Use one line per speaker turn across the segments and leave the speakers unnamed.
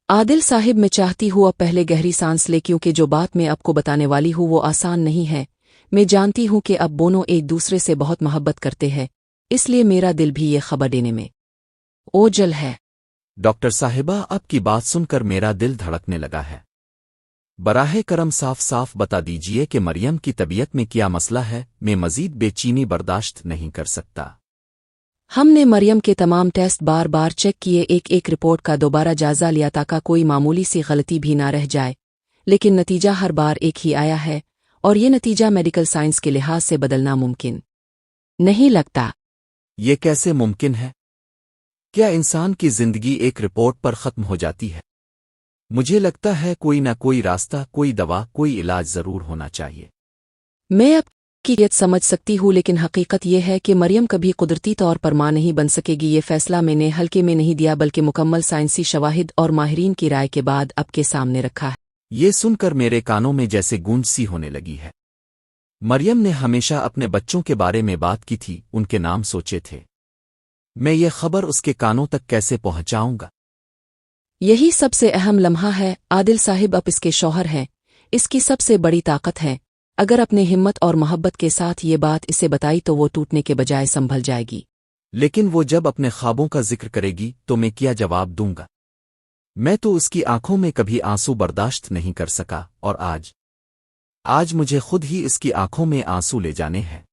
आदिल साहिब, मैं चाहती हूँ अब पहले गहरी सांस ले, क्योंकि जो बात मैं आपको बताने वाली हूँ वो आसान नहीं है। मैं जानती हूँ कि अब दोनों एक दूसरे से बहुत मोहब्बत करते हैं, इसलिए मेरा दिल भी ये खबर देने में ओझल है।
डॉक्टर साहिबा, आपकी बात सुनकर मेरा दिल धड़कने लगा है। बराहे करम साफ साफ बता दीजिए कि मरियम की तबीयत में क्या मसला है। मैं मजीद बेचैनी बर्दाश्त नहीं कर सकता।
हमने मरियम के तमाम टेस्ट बार बार चेक किए, एक एक रिपोर्ट का दोबारा जायजा लिया ताकि कोई मामूली सी गलती भी ना रह जाए, लेकिन नतीजा हर बार एक ही आया है, और ये नतीजा मेडिकल साइंस के लिहाज से बदलना मुमकिन नहीं लगता।
ये कैसे मुमकिन है? क्या इंसान की जिंदगी एक रिपोर्ट पर खत्म हो जाती है? मुझे लगता है कोई ना कोई रास्ता, कोई दवा, कोई इलाज जरूर होना चाहिए।
मैं आपकी ये समझ सकती हूँ, लेकिन हकीकत यह है कि मरियम कभी कुदरती तौर पर मां नहीं बन सकेगी। ये फैसला मैंने हल्के में नहीं दिया, बल्कि मुकम्मल साइंसी शवाहिद और माहिरीन की राय के बाद आपके सामने रखा है।
ये सुनकर मेरे कानों में जैसे गूंज सी होने लगी है। मरियम ने हमेशा अपने बच्चों के बारे में बात की थी, उनके नाम सोचे थे। मैं ये खबर उसके कानों तक कैसे पहुंचाऊंगा?
यही सबसे अहम लम्हा है। आदिल साहिब अब इसके शौहर हैं, इसकी सबसे बड़ी ताकत है। अगर अपने हिम्मत और मोहब्बत के साथ ये बात इसे बताई तो वो टूटने के बजाय संभल जाएगी।
लेकिन वो जब अपने ख्वाबों का जिक्र करेगी तो मैं क्या जवाब दूंगा? मैं तो उसकी आंखों में कभी आंसू बर्दाश्त नहीं कर सका, और आज मुझे खुद ही इसकी आंखों में आंसू ले जाने हैं।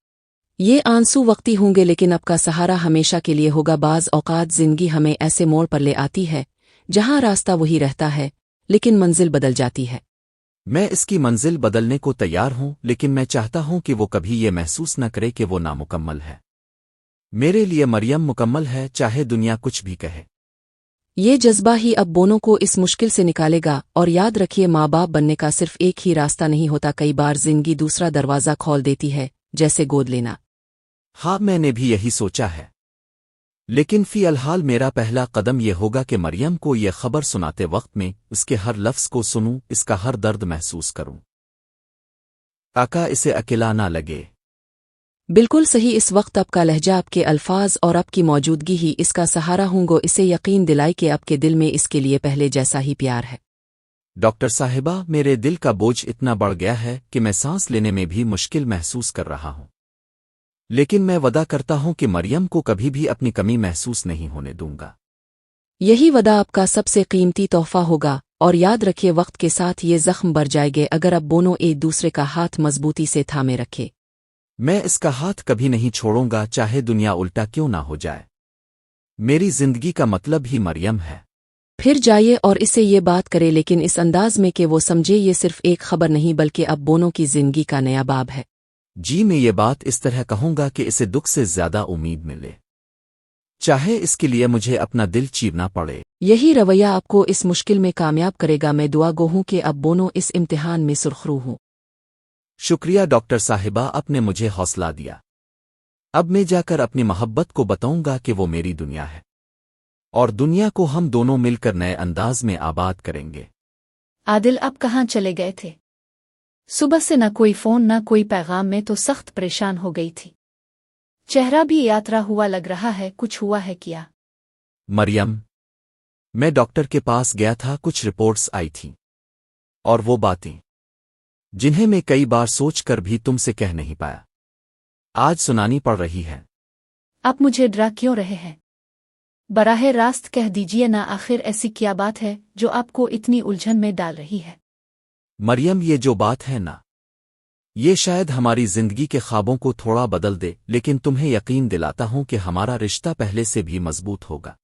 ये आंसू वक्ती होंगे, लेकिन आपका सहारा हमेशा के लिए होगा। बाज़ औक़ात ज़िंदगी हमें ऐसे मोड़ पर ले आती है जहां रास्ता वही रहता है, लेकिन मंजिल बदल जाती है।
मैं इसकी मंजिल बदलने को तैयार हूं, लेकिन मैं चाहता हूं कि वो कभी ये महसूस न करे कि वो नामुकम्मल है। मेरे लिए मरियम मुकम्मल है, चाहे दुनिया कुछ भी कहे।
ये जज्बा ही अब दोनों को इस मुश्किल से निकालेगा। और याद रखिए, माँ बाप बनने का सिर्फ एक ही रास्ता नहीं होता, कई बार जिंदगी दूसरा दरवाज़ा खोल देती है, जैसे गोद लेना।
हाँ, मैंने भी यही सोचा है। लेकिन फ़िलहाल मेरा पहला कदम यह होगा कि मरियम को यह खबर सुनाते वक्त में उसके हर लफ्ज़ को सुनूं, इसका हर दर्द महसूस करूं, ताकि इसे अकेला ना लगे।
बिल्कुल सही। इस वक्त आपका लहजा, आपके अल्फाज और आपकी मौजूदगी ही इसका सहारा होंगे। इसे यकीन दिलाई कि आपके दिल में इसके लिए पहले जैसा ही प्यार है।
डॉक्टर साहिबा, मेरे दिल का बोझ इतना बढ़ गया है कि मैं सांस लेने में भी मुश्किल महसूस कर रहा हूं। लेकिन मैं वदा करता हूं कि मरियम को कभी भी अपनी कमी महसूस नहीं होने दूंगा।
यही वदा आपका सबसे कीमती तोहफा होगा। और याद रखिए, वक्त के साथ ये जख्म बढ़ जाएंगे अगर अब दोनों एक दूसरे का हाथ मजबूती से थामे रखे।
मैं इसका हाथ कभी नहीं छोड़ूंगा, चाहे दुनिया उल्टा क्यों ना हो जाए। मेरी जिंदगी का मतलब ही मरियम है।
फिर जाइए और इससे ये बात करे, लेकिन इस अंदाज में कि वो समझे ये सिर्फ एक खबर नहीं, बल्कि अब दोनों की जिंदगी का नया बाब है।
जी, मैं ये बात इस तरह कहूंगा कि इसे दुख से ज्यादा उम्मीद मिले, चाहे इसके लिए मुझे अपना दिल चीरना पड़े।
यही रवैया आपको इस मुश्किल में कामयाब करेगा। मैं दुआ गो हूं कि अब दोनों इस इम्तिहान में सुरखरू हों।
शुक्रिया डॉक्टर साहिबा, आपने मुझे हौसला दिया। अब मैं जाकर अपनी मोहब्बत को बताऊंगा कि वो मेरी दुनिया है, और दुनिया को हम दोनों मिलकर नए अंदाज में आबाद करेंगे।
आदिल, आप कहाँ चले गए थे? सुबह से न कोई फोन न कोई पैगाम, में तो सख्त परेशान हो गई थी। चेहरा भी यात्रा हुआ लग रहा है, कुछ हुआ है क्या?
मरियम, मैं डॉक्टर के पास गया था, कुछ रिपोर्ट्स आई थीं, और वो बातें जिन्हें मैं कई बार सोचकर भी तुमसे कह नहीं पाया, आज सुनानी पड़ रही है।
आप मुझे डरा क्यों रहे हैं? बराहे रास्त कह दीजिए ना, आखिर ऐसी क्या बात है जो आपको इतनी उलझन में डाल रही है?
मरियम, ये जो बात है ना, ये शायद हमारी जिंदगी के ख्वाबों को थोड़ा बदल दे, लेकिन तुम्हें यकीन दिलाता हूं कि हमारा रिश्ता पहले से भी मजबूत होगा।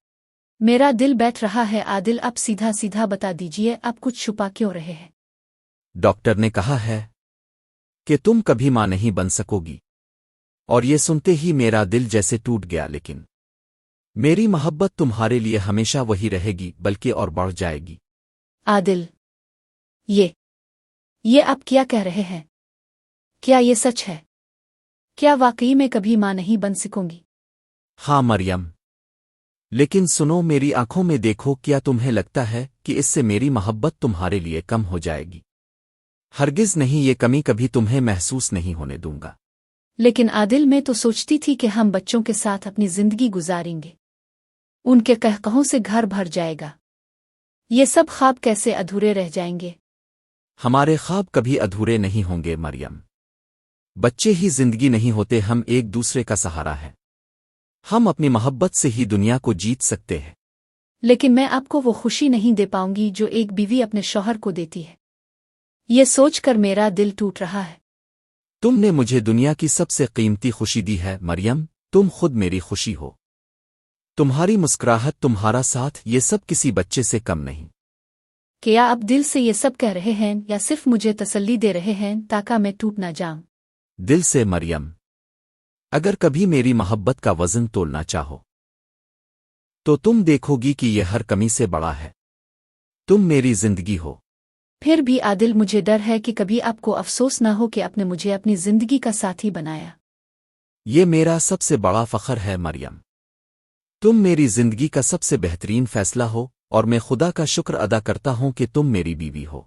मेरा दिल बैठ रहा है। आदिल, आप सीधा सीधा बता दीजिए, आप कुछ छुपा क्यों रहे हैं?
डॉक्टर ने कहा है कि तुम कभी मां नहीं बन सकोगी, और ये सुनते ही मेरा दिल जैसे टूट गया। लेकिन मेरी मोहब्बत तुम्हारे लिए हमेशा वही रहेगी, बल्कि और बढ़ जाएगी।
आदिल, ये आप क्या कह रहे हैं? क्या ये सच है? क्या वाकई में कभी मां नहीं बन सकूंगी?
हाँ मरियम, लेकिन सुनो, मेरी आंखों में देखो, क्या तुम्हें लगता है कि इससे मेरी मोहब्बत तुम्हारे लिए कम हो जाएगी? हरगिज नहीं, ये कमी कभी तुम्हें महसूस नहीं होने दूंगा।
लेकिन आदिल, मैं तो सोचती थी कि हम बच्चों के साथ अपनी जिंदगी गुजारेंगे, उनके कहकहों से घर भर जाएगा। ये सब ख्वाब कैसे अधूरे रह जाएंगे?
हमारे ख्वाब कभी अधूरे नहीं होंगे मरियम। बच्चे ही जिंदगी नहीं होते, हम एक दूसरे का सहारा है। हम अपनी मोहब्बत से ही दुनिया को जीत सकते हैं।
लेकिन मैं आपको वो खुशी नहीं दे पाऊंगी जो एक बीवी अपने शौहर को देती है। ये सोचकर मेरा दिल टूट रहा है।
तुमने मुझे दुनिया की सबसे कीमती खुशी दी है मरियम, तुम खुद मेरी खुशी हो। तुम्हारी मुस्कुराहट, तुम्हारा साथ, ये सब किसी बच्चे से कम नहीं।
क्या आप दिल से ये सब कह रहे हैं या सिर्फ मुझे तसल्ली दे रहे हैं ताकि मैं टूट ना जाऊं?
दिल से मरियम। अगर कभी मेरी मोहब्बत का वजन तोलना चाहो तो तुम देखोगी कि यह हर कमी से बड़ा है। तुम मेरी जिंदगी हो।
फिर भी आदिल, मुझे डर है कि कभी आपको अफसोस ना हो कि आपने मुझे अपनी जिंदगी का साथी बनाया।
ये मेरा सबसे बड़ा फख्र है मरियम। तुम मेरी जिंदगी का सबसे बेहतरीन फैसला हो और मैं खुदा का शुक्र अदा करता हूं कि तुम मेरी बीवी हो।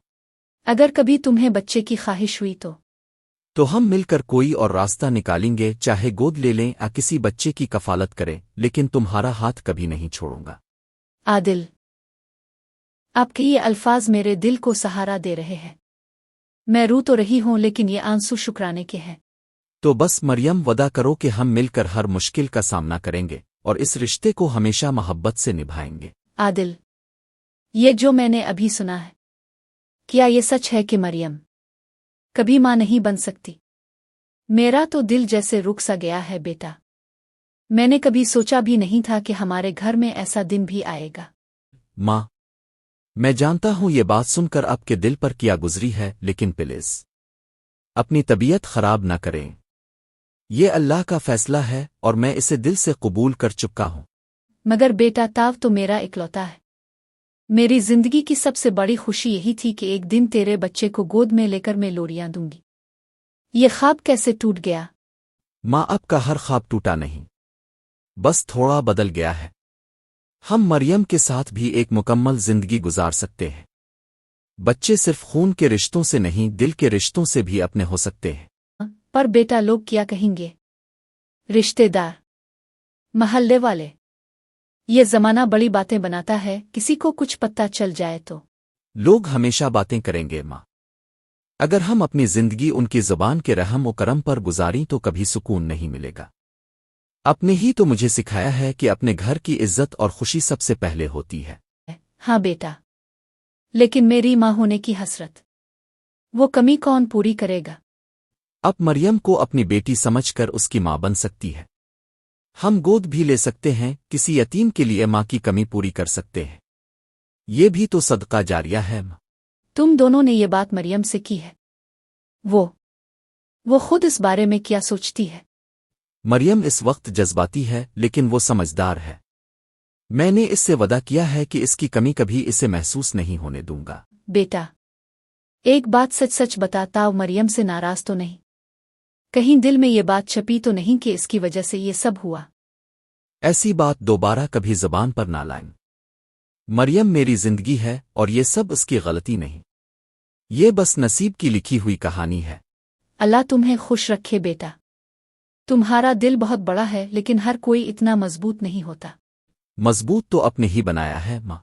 अगर कभी तुम्हें बच्चे की ख्वाहिश हुई
तो हम मिलकर कोई और रास्ता निकालेंगे, चाहे गोद ले लें या किसी बच्चे की कफालत करें, लेकिन तुम्हारा हाथ कभी नहीं छोड़ूंगा।
आदिल, आपके ये अल्फाज मेरे दिल को सहारा दे रहे हैं। मैं रो तो रही हूं लेकिन ये आंसू शुक्राने के हैं।
तो बस मरियम, वदा करो कि हम मिलकर हर मुश्किल का सामना करेंगे और इस रिश्ते को हमेशा मोहब्बत से निभाएंगे।
आदिल, ये जो मैंने अभी सुना है, क्या ये सच है कि मरियम कभी मां नहीं बन सकती? मेरा तो दिल जैसे रुक सा गया है बेटा। मैंने कभी सोचा भी नहीं था कि हमारे घर में ऐसा दिन भी आएगा।
माँ, मैं जानता हूं ये बात सुनकर आपके दिल पर क्या गुजरी है, लेकिन प्लीज अपनी तबीयत खराब न करें। ये अल्लाह का फैसला है और मैं इसे दिल से कबूल कर चुका हूं।
मगर बेटा, ताव तो मेरा इकलौता है। मेरी जिंदगी की सबसे बड़ी खुशी यही थी कि एक दिन तेरे बच्चे को गोद में लेकर मैं लोरियां दूंगी। ये ख्वाब कैसे टूट गया?
माँ, आपका हर ख्वाब टूटा नहीं, बस थोड़ा बदल गया है। हम मरियम के साथ भी एक मुकम्मल जिंदगी गुजार सकते हैं। बच्चे सिर्फ खून के रिश्तों से नहीं, दिल के रिश्तों से भी अपने हो सकते हैं।
पर बेटा, लोग क्या कहेंगे? रिश्तेदार, महल्ले वाले। ये जमाना बड़ी बातें बनाता है, किसी को कुछ पता चल जाए तो।
लोग हमेशा बातें करेंगे माँ। अगर हम अपनी जिंदगी उनकी जुबान के रहम व करम पर गुजारी तो कभी सुकून नहीं मिलेगा। अपने ही तो मुझे सिखाया है कि अपने घर की इज्जत और खुशी सबसे पहले होती है।
हाँ बेटा, लेकिन मेरी माँ होने की हसरत, वो कमी कौन पूरी करेगा?
अब मरियम को अपनी बेटी समझकर उसकी माँ बन सकती है। हम गोद भी ले सकते हैं, किसी यतीम के लिए माँ की कमी पूरी कर सकते हैं। ये भी तो सदका जारिया है।
तुम दोनों ने ये बात मरियम से की है? वो खुद इस बारे में क्या सोचती है?
मरियम इस वक्त जज्बाती है, लेकिन वो समझदार है। मैंने इससे वदा किया है कि इसकी कमी कभी इसे महसूस नहीं होने दूंगा।
बेटा, एक बात सच सच बताता, मरियम से नाराज तो नहीं? कहीं दिल में ये बात छपी तो नहीं कि इसकी वजह से ये सब हुआ?
ऐसी बात दोबारा कभी जबान पर ना लाएं। मरियम मेरी जिंदगी है और ये सब उसकी गलती नहीं। ये बस नसीब की लिखी हुई कहानी है।
अल्लाह तुम्हें खुश रखे बेटा। तुम्हारा दिल बहुत बड़ा है, लेकिन हर कोई इतना मजबूत नहीं होता।
मजबूत तो अपने ही बनाया है माँ।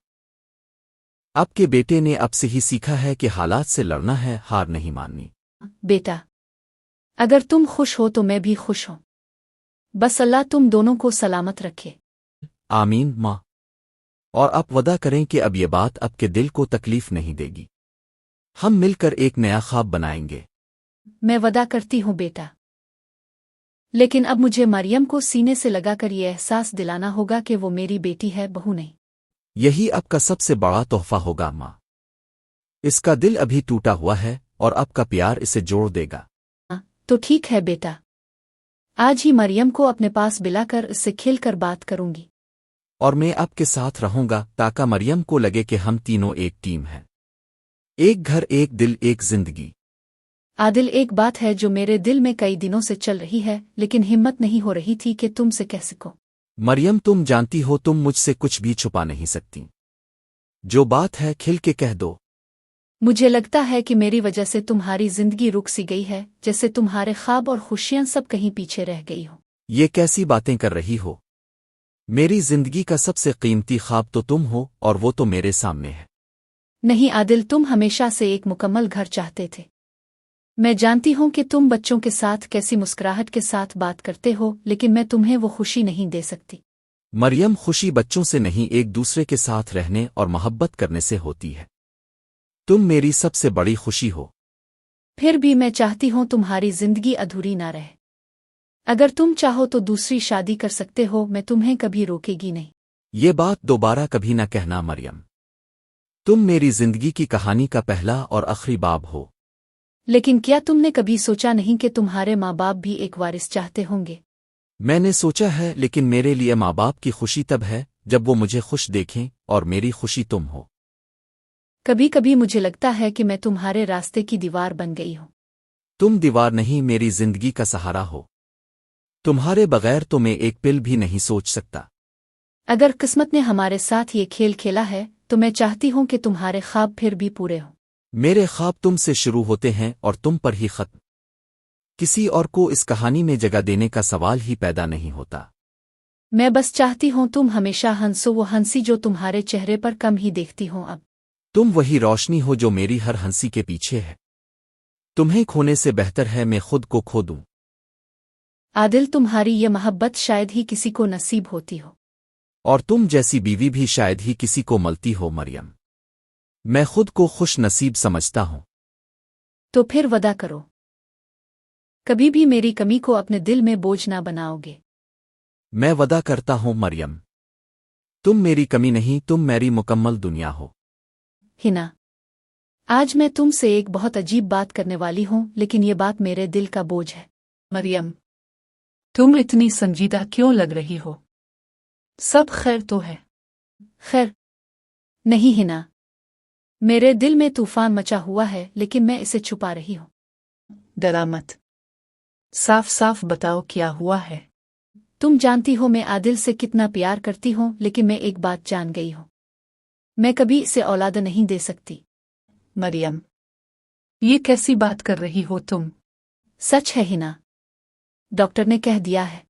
आपके बेटे ने आपसे ही सीखा है कि हालात से लड़ना है, हार नहीं माननी।
बेटा, अगर तुम खुश हो तो मैं भी खुश हूं। बस अल्लाह तुम दोनों को सलामत रखे।
आमीन माँ। और आप वदा करें कि अब ये बात आपके दिल को तकलीफ नहीं देगी। हम मिलकर एक नया ख्वाब बनाएंगे।
मैं वदा करती हूँ बेटा, लेकिन अब मुझे मरियम को सीने से लगाकर ये एहसास दिलाना होगा कि वो मेरी बेटी है, बहू नहीं।
यही आपका सबसे बड़ा तोहफा होगा माँ। इसका दिल अभी टूटा हुआ है और आपका प्यार इसे जोड़ देगा।
तो ठीक है बेटा, आज ही मरियम को अपने पास बुलाकर इससे खिलकर बात करूंगी।
और मैं आपके साथ रहूंगा ताकि मरियम को लगे कि हम तीनों एक टीम हैं। एक घर, एक दिल, एक जिंदगी।
आदिल, एक बात है जो मेरे दिल में कई दिनों से चल रही है, लेकिन हिम्मत नहीं हो रही थी कि तुमसे कह सकूं।
मरियम, तुम जानती हो तुम मुझसे कुछ भी छुपा नहीं सकती। जो बात है खिल के कह दो।
मुझे लगता है कि मेरी वजह से तुम्हारी जिंदगी रुक सी गई है, जैसे तुम्हारे ख्वाब और खुशियां सब कहीं पीछे रह गई हो।
ये कैसी बातें कर रही हो? मेरी जिंदगी का सबसे कीमती ख्वाब तो तुम हो और वो तो मेरे सामने है।
नहीं आदिल, तुम हमेशा से एक मुकम्मल घर चाहते थे। मैं जानती हूं कि तुम बच्चों के साथ कैसी मुस्कुराहट के साथ बात करते हो, लेकिन मैं तुम्हें वो खुशी नहीं दे सकती।
मरियम, खुशी बच्चों से नहीं, एक दूसरे के साथ रहने और मोहब्बत करने से होती है। तुम मेरी सबसे बड़ी खुशी हो।
फिर भी मैं चाहती हूं तुम्हारी जिंदगी अधूरी ना रहे। अगर तुम चाहो तो दूसरी शादी कर सकते हो, मैं तुम्हें कभी रोकेगी नहीं।
ये बात दोबारा कभी न कहना मरियम। तुम मेरी जिंदगी की कहानी का पहला और आखिरी बाब हो।
लेकिन क्या तुमने कभी सोचा नहीं कि तुम्हारे माँ बाप भी एक वारिस चाहते होंगे?
मैंने सोचा है, लेकिन मेरे लिए माँ बाप की खुशी तब है जब वो मुझे खुश देखें, और मेरी खुशी तुम हो।
कभी कभी मुझे लगता है कि मैं तुम्हारे रास्ते की दीवार बन गई हूँ।
तुम दीवार नहीं, मेरी जिंदगी का सहारा हो। तुम्हारे बगैर तो मैं एक पिल भी नहीं सोच सकता।
अगर किस्मत ने हमारे साथ ये खेल खेला है तो मैं चाहती हूँ कि तुम्हारे ख्वाब फिर भी पूरे हों।
मेरे ख्वाब तुमसे शुरू होते हैं और तुम पर ही खत्म। किसी और को इस कहानी में जगह देने का सवाल ही पैदा नहीं होता।
मैं बस चाहती हूँ तुम हमेशा हंसो, वो हंसी जो तुम्हारे चेहरे पर कम ही देखती हूँ अब।
तुम वही रोशनी हो जो मेरी हर हंसी के पीछे है। तुम्हें खोने से बेहतर है मैं खुद को खो दूं।
आदिल, तुम्हारी ये मोहब्बत शायद ही किसी को नसीब होती हो।
और तुम जैसी बीवी भी शायद ही किसी को मिलती हो मरियम। मैं खुद को खुश नसीब समझता हूं।
तो फिर वदा करो, कभी भी मेरी कमी को अपने दिल में बोझ ना बनाओगे।
मैं वदा करता हूं मरियम। तुम मेरी कमी नहीं, तुम मेरी मुकम्मल दुनिया हो।
हिना, आज मैं तुमसे एक बहुत अजीब बात करने वाली हूं, लेकिन ये बात मेरे दिल का बोझ है।
मरियम, तुम इतनी संजीदा क्यों लग रही हो? सब खैर तो है?
खैर नहीं हिना, मेरे दिल में तूफान मचा हुआ है, लेकिन मैं इसे छुपा रही हूं।
डरा मत, साफ साफ बताओ क्या हुआ है।
तुम जानती हो मैं आदिल से कितना प्यार करती हूं, लेकिन मैं एक बात जान गई हूं, मैं कभी इसे औलाद नहीं दे सकती।
मरियम, ये कैसी बात कर रही हो तुम?
सच है हिना, डॉक्टर ने कह दिया है,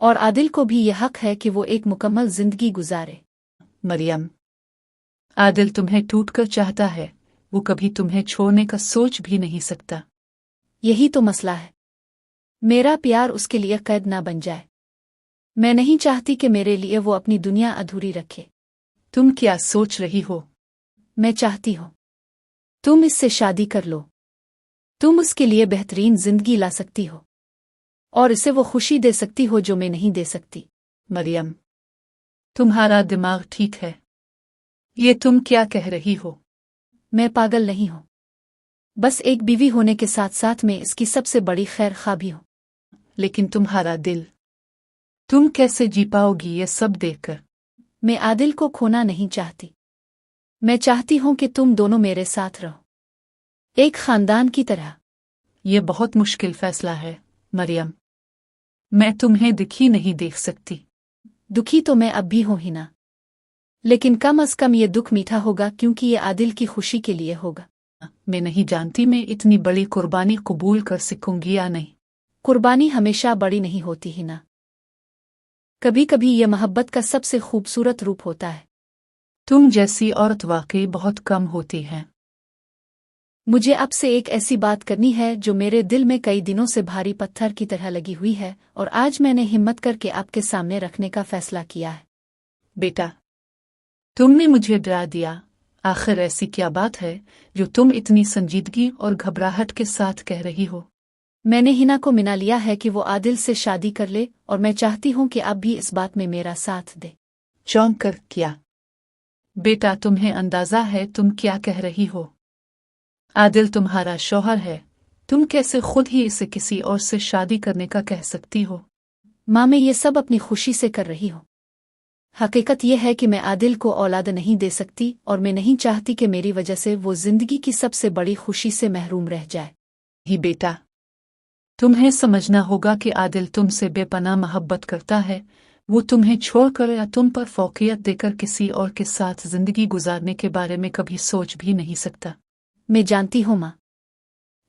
और आदिल को भी यह हक है कि वो एक मुकम्मल जिंदगी गुजारे।
मरियम, आदिल तुम्हें टूटकर चाहता है, वो कभी तुम्हें छोड़ने का सोच भी नहीं सकता।
यही तो मसला है, मेरा प्यार उसके लिए कैद ना बन जाए। मैं नहीं चाहती कि मेरे लिए वो अपनी दुनिया अधूरी रखे।
तुम क्या सोच रही हो?
मैं चाहती हूं तुम इससे शादी कर लो। तुम उसके लिए बेहतरीन जिंदगी ला सकती हो, और इसे वो खुशी दे सकती हो जो मैं नहीं दे सकती।
मरियम, तुम्हारा दिमाग ठीक है? ये तुम क्या कह रही हो?
मैं पागल नहीं हूं, बस एक बीवी होने के साथ साथ मैं इसकी सबसे बड़ी खैर खा भी हूं।
लेकिन तुम्हारा दिल, तुम कैसे जी पाओगी ये सब देखकर?
मैं आदिल को खोना नहीं चाहती। मैं चाहती हूं कि तुम दोनों मेरे साथ रहो, एक खानदान की तरह।
ये बहुत मुश्किल फैसला है मरियम। मैं तुम्हें दुखी नहीं देख सकती।
दुखी तो मैं अब भी हूं हिना, लेकिन कम अज कम ये दुख मीठा होगा, क्योंकि ये आदिल की खुशी के लिए होगा।
मैं नहीं जानती मैं इतनी बड़ी कुर्बानी कबूल कर सकूंगी या नहीं।
कुर्बानी हमेशा बड़ी नहीं होती हिना, कभी कभी ये मोहब्बत का सबसे खूबसूरत रूप होता है।
तुम जैसी औरत वाकई बहुत कम होती है।
मुझे अब से एक ऐसी बात करनी है जो मेरे दिल में कई दिनों से भारी पत्थर की तरह लगी हुई है, और आज मैंने हिम्मत करके आपके सामने रखने का फैसला किया है।
बेटा, तुमने मुझे डरा दिया। आखिर ऐसी क्या बात है जो तुम इतनी संजीदगी और घबराहट के साथ कह रही हो?
मैंने हिना को मना लिया है कि वो आदिल से शादी कर ले, और मैं चाहती हूँ कि आप भी इस बात में मेरा साथ दे।
चौंक कर क्या? बेटा, तुम्हें अंदाजा है तुम क्या कह रही हो? आदिल तुम्हारा शौहर है, तुम कैसे खुद ही इसे किसी और से शादी करने का कह सकती हो?
माँ, मैं ये सब अपनी खुशी से कर रही हूँ। हकीकत यह है कि मैं आदिल को औलाद नहीं दे सकती, और मैं नहीं चाहती कि मेरी वजह से वो जिंदगी की सबसे बड़ी खुशी से महरूम रह जाए।
ही बेटा, तुम्हें समझना होगा कि आदिल तुमसे बेपनाह मोहब्बत करता है। वो तुम्हें छोड़कर या तुम पर फौकियत देकर किसी और के साथ जिंदगी गुजारने के बारे में कभी सोच भी नहीं सकता।
मैं जानती हूँ माँ,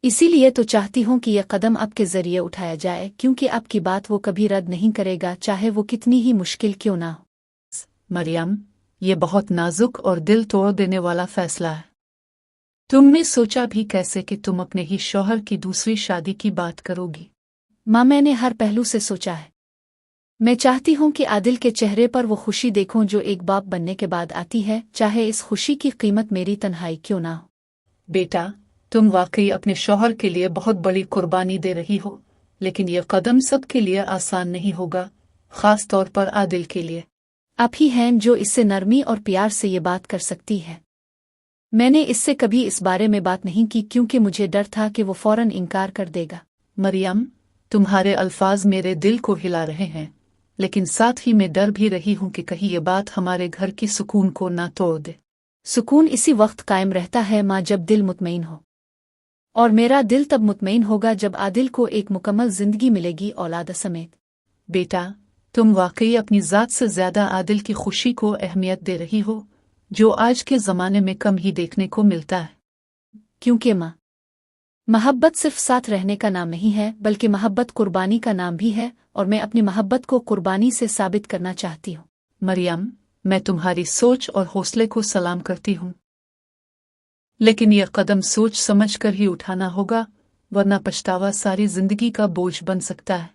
इसीलिए तो चाहती हूँ कि यह कदम आपके जरिए उठाया जाए, क्योंकि आपकी बात वो कभी रद्द नहीं करेगा, चाहे वो कितनी ही मुश्किल क्यों ना हो।
मरियम, ये बहुत नाजुक और दिल तोड़ देने वाला फैसला है। तुमने सोचा भी कैसे कि तुम अपने ही शौहर की दूसरी शादी की बात करोगी?
माँ, मैंने हर पहलू से सोचा है। मैं चाहती हूँ कि आदिल के चेहरे पर वो खुशी देखूं जो एक बाप बनने के बाद आती है, चाहे इस खुशी की कीमत मेरी तन्हाई क्यों ना हो।
बेटा, तुम वाकई अपने शौहर के लिए बहुत बड़ी कुर्बानी दे रही हो, लेकिन यह कदम सबके लिए आसान नहीं होगा, खास तौर पर आदिल के लिए।
आप ही हैं जो इससे नरमी और प्यार से ये बात कर सकती है। मैंने इससे कभी इस बारे में बात नहीं की क्योंकि मुझे डर था कि वो फौरन इनकार कर देगा।
मरियम, तुम्हारे अल्फाज मेरे दिल को हिला रहे हैं, लेकिन साथ ही मैं डर भी रही हूं कि कहीं ये बात हमारे घर की सुकून को ना तोड़ दे।
सुकून इसी वक्त कायम रहता है माँ, जब दिल मुतमईन हो, और मेरा दिल तब मुतमईन होगा जब आदिल को एक मुकम्मल जिंदगी मिलेगी, औलाद समेत।
बेटा, तुम वाकई अपनी ज़ात से ज़्यादा आदिल की खुशी को अहमियत दे रही हो, जो आज के ज़माने में कम ही देखने को मिलता है।
क्योंकि माँ, मोहब्बत सिर्फ साथ रहने का नाम नहीं है, बल्कि मोहब्बत कुर्बानी का नाम भी है, और मैं अपनी मोहब्बत को कुर्बानी से साबित करना चाहती हूँ।
मरियम, मैं तुम्हारी सोच और हौसले को सलाम करती हूँ, लेकिन यह कदम सोच समझ कर ही उठाना होगा, वरना पछतावा सारी जिंदगी का बोझ बन सकता है।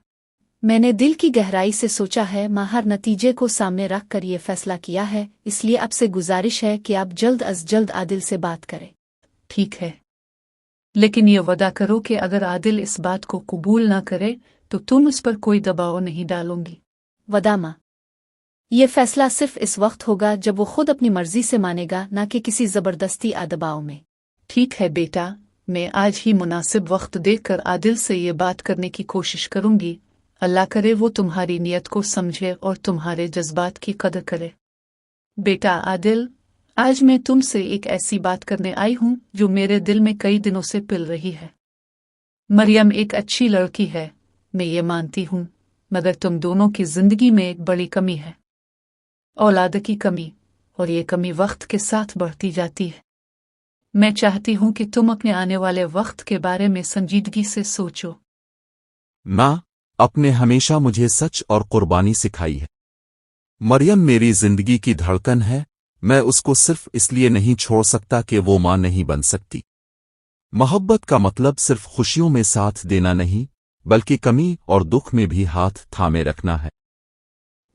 मैंने दिल की गहराई से सोचा है माँ, हर नतीजे को सामने रख कर ये फैसला किया है, इसलिए आपसे गुजारिश है कि आप जल्द अज जल्द आदिल से बात करें।
ठीक है, लेकिन ये वादा करो कि अगर आदिल इस बात को कबूल ना करे तो तुम उस पर कोई दबाव नहीं डालोगी।
वदा माँ, ये फैसला सिर्फ इस वक्त होगा जब वो खुद अपनी मर्जी से मानेगा, ना कि किसी जबरदस्ती दबाव में।
ठीक है बेटा, मैं आज ही मुनासिब वक्त देखकर आदिल से ये बात करने की कोशिश करूंगी। अल्लाह करे वो तुम्हारी नीयत को समझे और तुम्हारे जज्बात की कदर करे। बेटा आदिल, आज मैं तुमसे एक ऐसी बात करने आई हूं जो मेरे दिल में कई दिनों से पिल रही है। मरियम एक अच्छी लड़की है, मैं ये मानती हूं, मगर तुम दोनों की जिंदगी में एक बड़ी कमी है, औलाद की कमी, और ये कमी वक्त के साथ बढ़ती जाती है। मैं चाहती हूं कि तुम अपने आने वाले वक्त के बारे में संजीदगी से सोचो।
माँ, आपने हमेशा मुझे सच और कुर्बानी सिखाई है। मरियम मेरी जिंदगी की धड़कन है, मैं उसको सिर्फ इसलिए नहीं छोड़ सकता कि वो माँ नहीं बन सकती। मोहब्बत का मतलब सिर्फ खुशियों में साथ देना नहीं, बल्कि कमी और दुख में भी हाथ थामे रखना है।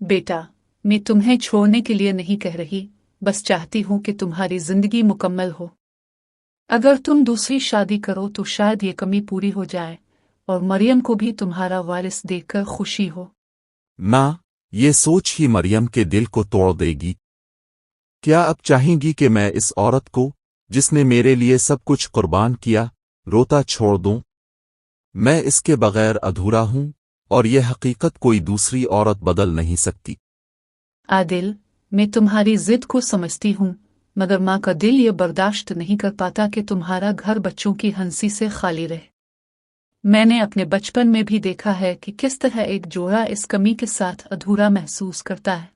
बेटा, मैं तुम्हें छोड़ने के लिए नहीं कह रही, बस चाहती हूं कि तुम्हारी जिंदगी मुकम्मल हो। अगर तुम दूसरी शादी करो तो शायद ये कमी पूरी हो जाए और मरियम को भी तुम्हारा वारिस देखकर खुशी हो।
माँ, ये सोच ही मरियम के दिल को तोड़ देगी। क्या आप चाहेंगी कि मैं इस औरत को, जिसने मेरे लिए सब कुछ कुर्बान किया, रोता छोड़ दूं? मैं इसके बगैर अधूरा हूं, और यह हकीकत कोई दूसरी औरत बदल नहीं सकती।
आदिल, मैं तुम्हारी जिद को समझती हूँ, मगर माँ का दिल ये बर्दाश्त नहीं कर पाता कि तुम्हारा घर बच्चों की हंसी से खाली रहे। मैंने अपने बचपन में भी देखा है कि किस तरह एक जोड़ा इस कमी के साथ अधूरा महसूस करता है।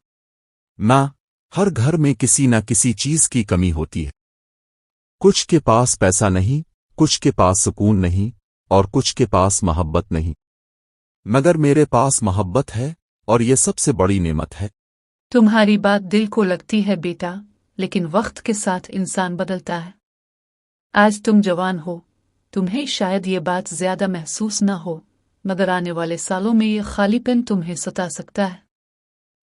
माँ, हर घर में किसी न किसी चीज की कमी होती है। कुछ के पास पैसा नहीं, कुछ के पास सुकून नहीं, और कुछ के पास मोहब्बत नहीं। मगर मेरे पास मोहब्बत है, और ये सबसे बड़ी नेमत है।
तुम्हारी बात दिल को लगती है बेटा, लेकिन वक्त के साथ इंसान बदलता है। आज तुम जवान हो, तुम्हें शायद ये बात ज्यादा महसूस न हो, मगर आने वाले सालों में ये खालीपन तुम्हें सता सकता है।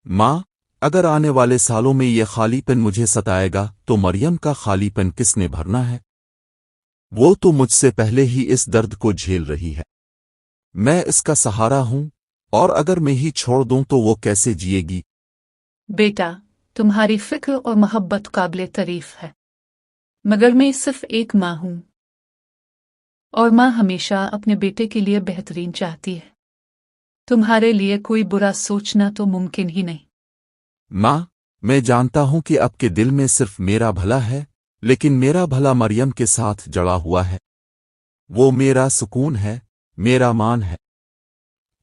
माँ, अगर आने वाले सालों में ये खालीपन मुझे सताएगा तो मरियम का खालीपन किसने भरना है? वो तो मुझसे पहले ही इस दर्द को झेल रही है। मैं इसका सहारा हूं, और अगर मैं ही छोड़ दूं तो वो कैसे जिएगी?
बेटा, तुम्हारी फिक्र और मोहब्बत काबिले तारीफ है, मगर मैं सिर्फ एक माँ हूं, और माँ हमेशा अपने बेटे के लिए बेहतरीन चाहती है। तुम्हारे लिए कोई बुरा सोचना तो मुमकिन ही नहीं।
माँ, मैं जानता हूं कि आपके दिल में सिर्फ मेरा भला है, लेकिन मेरा भला मरियम के साथ जड़ा हुआ है। वो मेरा सुकून है, मेरा मान है।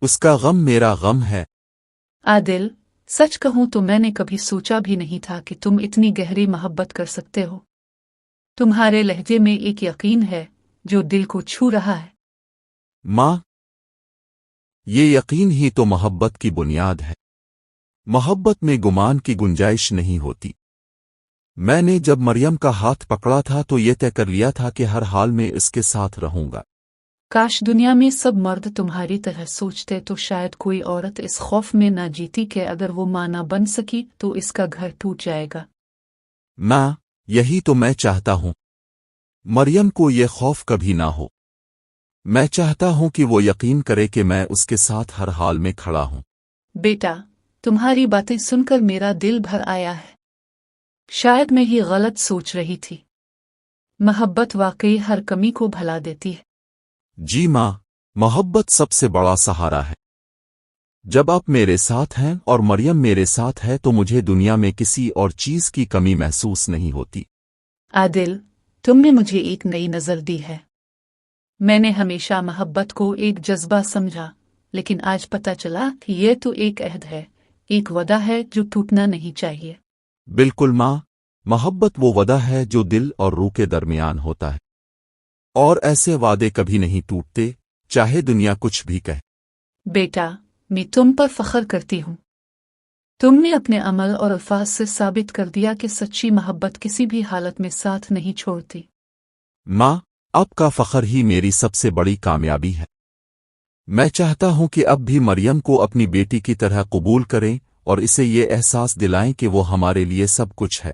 उसका गम मेरा गम है।
आदिल, सच कहूं तो मैंने कभी सोचा भी नहीं था कि तुम इतनी गहरी मोहब्बत कर सकते हो। तुम्हारे लहजे में एक यकीन है जो दिल को छू रहा है।
माँ, ये यकीन ही तो मोहब्बत की बुनियाद है। मोहब्बत में गुमान की गुंजाइश नहीं होती। میں نے جب مریم کا ہاتھ پکڑا تھا تو یہ طے کر لیا تھا کہ ہر حال میں اس کے ساتھ رہوں گا۔
کاش دنیا میں سب مرد تمہاری طرح سوچتے تو شاید کوئی عورت اس خوف میں نہ جیتی کہ اگر وہ ماں نہ بن سکی تو اس کا گھر ٹوٹ جائے گا۔
ماں، یہی تو میں چاہتا ہوں، مریم کو یہ خوف کبھی نہ ہو۔ میں چاہتا ہوں کہ وہ یقین کرے کہ میں اس کے ساتھ ہر حال میں کھڑا ہوں۔
بیٹا، تمہاری باتیں سن کر میرا دل بھر آیا ہے۔ شاید میں ہی غلط سوچ رہی تھی۔ محبت واقعی ہر کمی کو بھلا دیتی ہے۔
جی ماں، محبت سب سے بڑا سہارا ہے۔ جب آپ میرے ساتھ ہیں اور مریم میرے ساتھ ہے تو مجھے دنیا میں کسی اور چیز کی کمی محسوس نہیں ہوتی۔
عادل، تم نے مجھے ایک نئی نظر دی ہے۔ میں نے ہمیشہ محبت کو ایک جذبہ سمجھا، لیکن آج پتہ چلا کہ یہ تو ایک عہد ہے، ایک وعدہ ہے جو ٹوٹنا نہیں چاہیے۔
بالکل ماں، محبت وہ وعدہ ہے جو دل اور روح کے درمیان ہوتا ہے، اور ایسے وعدے کبھی نہیں ٹوٹتے، چاہے دنیا کچھ بھی کہے۔
بیٹا، میں تم پر فخر کرتی ہوں۔ تم نے اپنے عمل اور الفاظ سے ثابت کر دیا کہ سچی محبت کسی بھی حالت میں ساتھ نہیں چھوڑتی۔
ماں، آپ کا فخر ہی میری سب سے بڑی کامیابی ہے۔ میں چاہتا ہوں کہ اب بھی مریم کو اپنی بیٹی کی طرح قبول کریں اور اسے یہ احساس دلائیں کہ وہ ہمارے لیے سب کچھ ہے۔